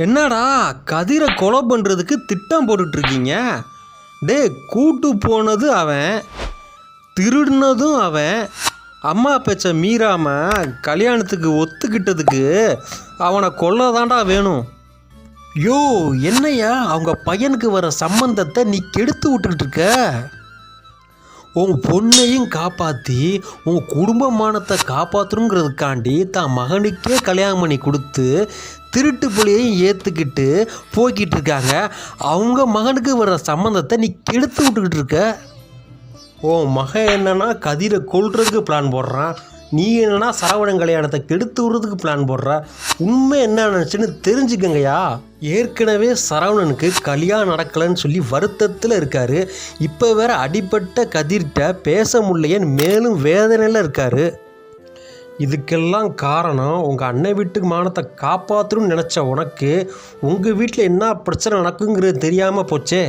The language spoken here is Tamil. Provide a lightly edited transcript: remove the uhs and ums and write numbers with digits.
என்னடா கதிரை கொலை பண்ணுறதுக்கு திட்டம் போட்டுட்ருக்கீங்க? டே, கூட்டு போனது அவன், திருடினதும் அவன், அம்மா பேச்சை மீறாமல் கல்யாணத்துக்கு ஒத்துக்கிட்டதுக்கு அவனை கொல்ல தாண்டா வேணும். யோ, என்னையா அவங்க பையனுக்கு வர சம்பந்தத்தை நீ கெடுத்து விட்டுக்கிட்டு இருக்க? உன் பொண்ணையும் காப்பாற்றி உன் குடும்பமானத்தை காப்பாற்றணுங்கிறதுக்காண்டி தான் மகனுக்கே கல்யாணம் பண்ணி கொடுத்து திருட்டு புள்ளையையும் ஏற்றுக்கிட்டு போய்கிட்டு இருக்காங்க. அவங்க மகனுக்கு வர்ற சம்மந்தத்தை நீ கெடுத்து விட்டுக்கிட்டு இருக்க. உன் மகன் என்னன்னா கதிரை கொல்றதுக்கு பிளான் போடுறான், நீ என்னன்னா சரவணன் கல்யாணத்தை கெடுத்து விடுறதுக்கு பிளான் போடுற. உண்மை என்ன நினச்சின்னு தெரிஞ்சுக்கங்கய்யா. ஏற்கனவே சரவணனுக்கு கல்யாணம் நடக்கலைன்னு சொல்லி வருத்தத்தில் இருக்கார். இப்போ வேற அடிப்பட்ட கதிர்கிட்ட பேச முடியலையேன்னு மேலும் வேதனையில் இருக்கார். இதுக்கெல்லாம் காரணம் உங்கள் அண்ணன் வீட்டுக்கு மானத்தை காப்பாற்றணும்னு நினச்ச உனக்கு உங்கள் வீட்டில் என்ன பிரச்சனை நடக்குங்கிறது தெரியாமல் போச்சே.